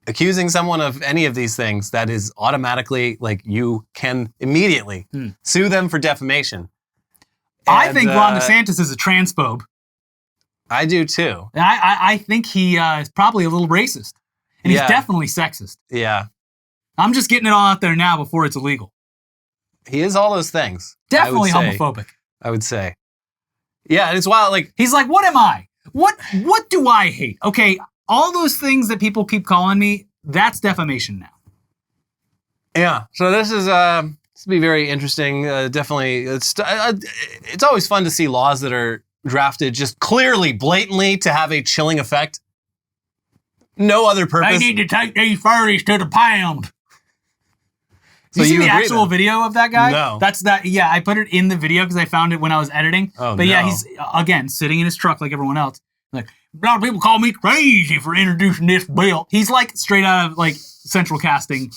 accusing someone of any of these things, that is automatically like you can immediately sue them for defamation. I think Ron DeSantis is a transphobe. I do too. And I think he is probably a little racist. And he's definitely sexist. Yeah. I'm just getting it all out there now before it's illegal. He is all those things. Definitely homophobic. I would say. Yeah, and it's wild. Like, he's like, what am I? What do I hate? Okay, all those things that people keep calling me, that's defamation now. Yeah. So this is this will be very interesting. Definitely, it's always fun to see laws that are drafted just clearly, blatantly to have a chilling effect. No other purpose. They need to take these furries to the pound. So you see the actual then? video of that guy? No. That's that. Yeah, I put it in the video because I found it when I was editing. Oh, but yeah, he's again sitting in his truck like everyone else. Like, a lot of people call me crazy for introducing this bill. He's like straight out of like Central Casting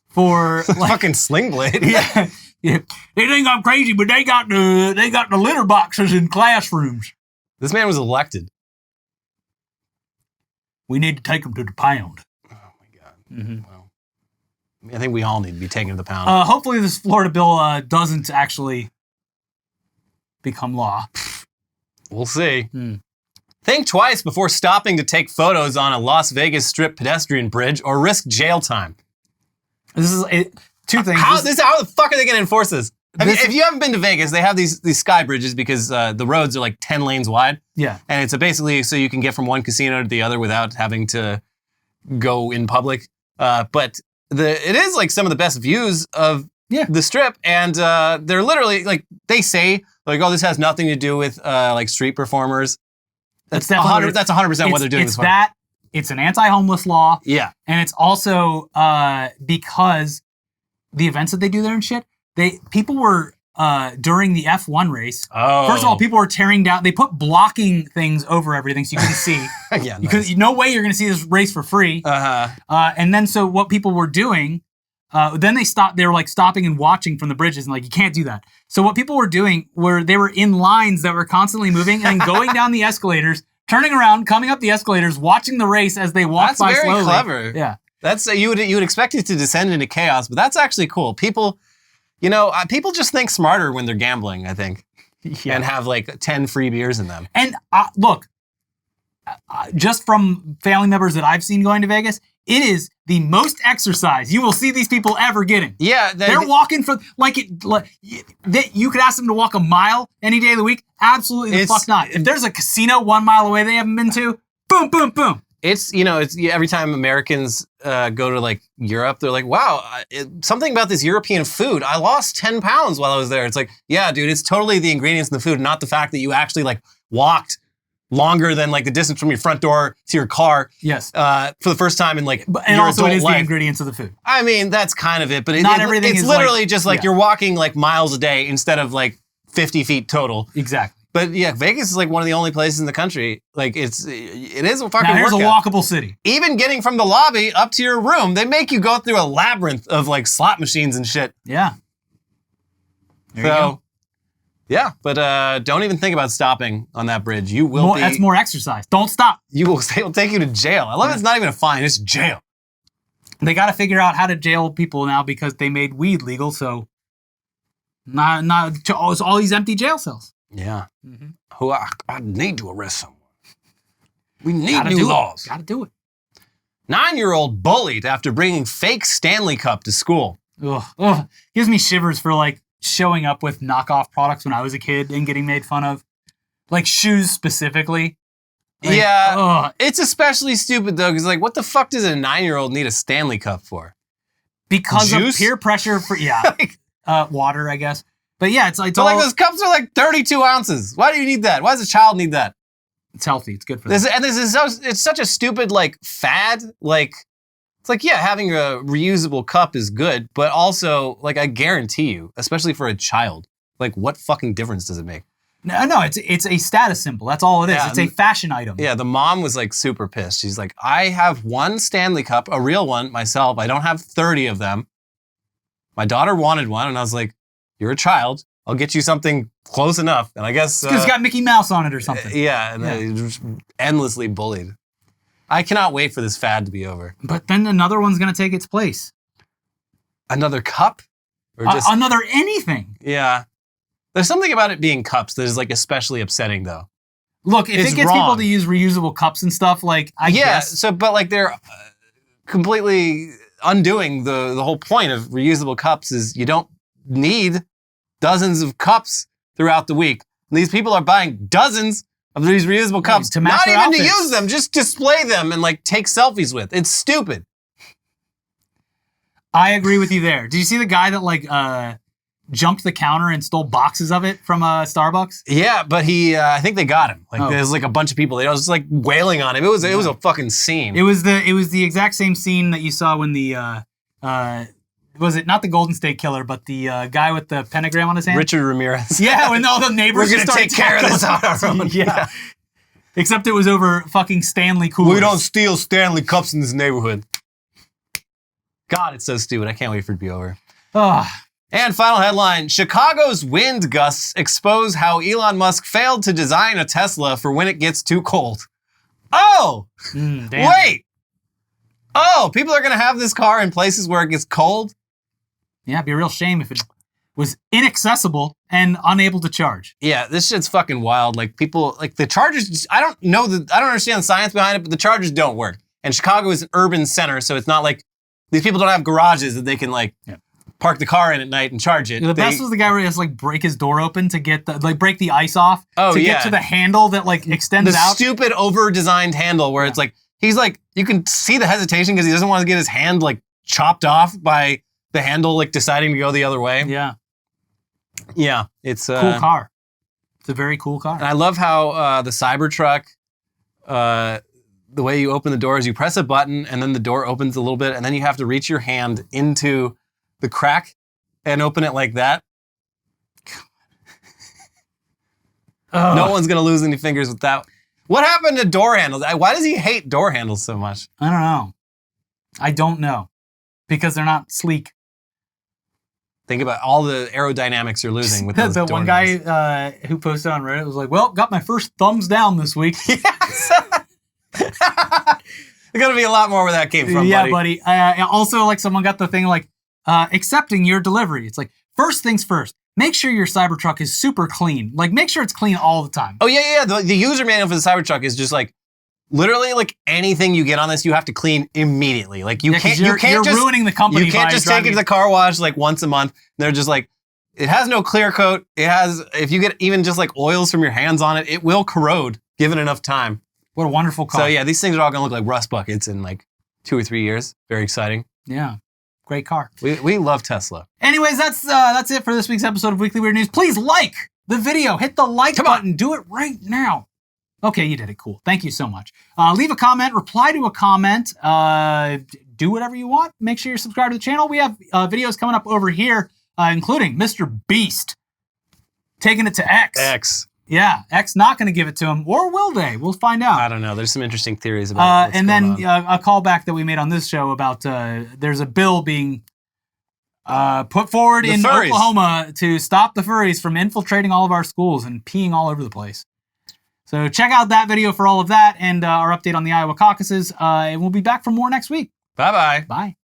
for like, fucking Sling Blade. Yeah. They think I'm crazy, but they got the litter boxes in classrooms. This man was elected. We need to take them to the pound. Oh my God. Mm-hmm. Well, I think we all need to be taken to the pound. Hopefully this Florida bill doesn't actually become law. We'll see. Think twice before stopping to take photos on a Las Vegas Strip pedestrian bridge or risk jail time. This is two things. How the fuck are they going to enforce this? If you haven't been to Vegas, they have these sky bridges because the roads are like 10 lanes wide. Yeah. And it's basically so you can get from one casino to the other without having to go in public. But it is like some of the best views of the Strip. And they're literally like, they say like, oh, this has nothing to do with like street performers. That's 100% what they're doing this for. It's an anti-homeless law. Yeah. And it's also because the events that they do there and shit, people were during the F1 race. Oh. First of all, people were tearing down. They put blocking things over everything so you couldn't see. Yeah, because no way you're going to see this race for free. And then so what people were doing, then they stopped. They were like stopping and watching from the bridges and like you can't do that. So what people were doing were they were in lines that were constantly moving and going down the escalators, turning around, coming up the escalators, watching the race as they walked by slowly. That's very clever. Yeah, that's you would expect it to descend into chaos, but that's actually cool. People. People just think smarter when they're gambling, I think, and have like 10 free beers in them. And look, just from family members that I've seen going to Vegas, it is the most exercise you will see these people ever getting. Yeah. They're walking for, you could ask them to walk a mile any day of the week. Absolutely the fuck not. If there's a casino 1 mile away they haven't been to, boom, boom, boom. It's every time Americans go to like Europe, they're like, wow, something about this European food. I lost 10 pounds while I was there. It's like, yeah, dude, it's totally the ingredients in the food, not the fact that you actually like walked longer than like the distance from your front door to your car. Yes. For the first time in like and your also adult it is life. the ingredients of the food. I mean, that's kind of it, but not everything it's is literally like, just like you're walking like miles a day instead of like 50 feet total. Exactly. But yeah, Vegas is like one of the only places in the country. Like it is a fucking now here's workout. a walkable city. Even getting from the lobby up to your room, they make you go through a labyrinth of like slot machines and shit. Yeah. There you go. Yeah, but don't even think about stopping on that bridge. You will That's more exercise. Don't stop. It'll take you to jail. I love it's not even a fine, it's jail. They got to figure out how to jail people now because they made weed legal, so Not to all these empty jail cells. Yeah. Mm-hmm. Who I need to arrest someone. We need Gotta new do laws. Got to do it. 9-year-old bullied after bringing fake Stanley Cup to school. Ugh. Gives me shivers for like showing up with knockoff products when I was a kid and getting made fun of. Like shoes specifically. Like, Yeah. ugh. It's especially stupid though, because like, what the fuck does a 9-year-old need a Stanley Cup for? Because Juice? of peer pressure for, yeah. Water, I guess. But yeah, it's So all, like those cups are like 32 ounces. Why do you need that? Why does a child need that? it's healthy. It's good for them. It's such a stupid like fad. Like it's like, yeah, having a reusable cup is good, but also like I guarantee you, especially for a child, like what fucking difference does it make? No, it's a status symbol. That's all it is. Yeah, It's a fashion item. Yeah, the mom was like super pissed. She's like, I have one Stanley Cup, a real one myself. I don't have 30 of them. My daughter wanted one, and I was like, you're a child. I'll get you something close enough. And I guess Because it's got Mickey Mouse on it or something. yeah, and then just endlessly bullied. I cannot wait for this fad to be over. But then another one's going to take its place. Another cup? Or just Another anything. yeah. There's something about it being cups that is like especially upsetting though. Look, if It's it gets wrong. people to use reusable cups and stuff, like, I guess. So but like they're completely undoing the whole point of reusable cups is you don't need dozens of cups throughout the week. These people are buying dozens of these reusable cups, to match not their even to outfits. use them, just display them and like take selfies with. It's stupid. I agree with you there. Did you see the guy that like jumped the counter and stole boxes of it from Starbucks? Yeah, but he, I think they got him. Like Oh. there's like a bunch of people. They was just like wailing on him. It was a fucking scene. It was the exact same scene that you saw when the was it not the Golden State Killer, but the guy with the pentagram on his hand? Richard Ramirez. Yeah, when all the neighbors We're gonna just started take care of this on our tackling own. him. Yeah. Except it was over fucking Stanley coolers. We don't steal Stanley Cups in this neighborhood. God, it's so stupid. I can't wait for it to be over. Ugh. And final headline, Chicago's wind gusts expose how Elon Musk failed to design a Tesla for when it gets too cold. Oh, Damn. wait. Oh, people are going to have this car in places where it gets cold? Yeah, it'd be a real shame if it was inaccessible and unable to charge. Yeah, this shit's fucking wild. Like people, like the chargers, I don't understand the science behind it, but the chargers don't work. And Chicago is an urban center, so it's not like these people don't have garages that they can like park the car in at night and charge it. The best was the guy where he has to like break his door open to get break the ice off Oh, to yeah. get to the handle that like extends the out. stupid over-designed handle where it's like, he's like, you can see the hesitation because he doesn't want to get his hand like chopped off by the handle like deciding to go the other way. Yeah. Yeah, it's Cool car. It's a very cool car. And I love how the Cybertruck, the way you open the door is you press a button and then the door opens a little bit and then you have to reach your hand into the crack and open it like that. No one's going to lose any fingers with that. What happened to door handles? Why does he hate door handles so much? I don't know. I don't know. Because they're not sleek. Think about all the aerodynamics you're losing with those The door one handles. guy who posted on Reddit was like, well, got my first thumbs down this week. Yes. There's going to be a lot more where that came from, Yeah, buddy. buddy. Also, like someone got the thing like, accepting your delivery. It's like, first things first, make sure your Cybertruck is super clean. Like, make sure it's clean all the time. Oh, yeah. The user manual for the Cybertruck is just like, literally, like anything you get on this, you have to clean immediately. Like you Yeah, 'cause can't you're just ruining the company. You can't by just take it driving- to the car wash like once a month. They're just like, it has no clear coat. It has, if you get even just like oils from your hands on it, it will corrode given enough time. What a wonderful car. So yeah, these things are all gonna look like rust buckets in like 2 or 3 years. Very exciting. Yeah. Great car. We love Tesla. Anyways, that's it for this week's episode of Weekly Weird News. Please like the video. Hit the like button. Do it right now. Okay, you did it. Cool. Thank you so much. Leave a comment. Reply to a comment. Do whatever you want. Make sure you're subscribed to the channel. We have videos coming up over here, including Mr. Beast taking it to X. X. Yeah, X not going to give it to him, or will they? We'll find out. I don't know. There's some interesting theories about what's and then going on. a callback that we made on this show about there's a bill being put forward The in furries. Oklahoma to stop the furries from infiltrating all of our schools and peeing all over the place. So check out that video for all of that and our update on the Iowa caucuses. And we'll be back for more next week. Bye-bye. Bye.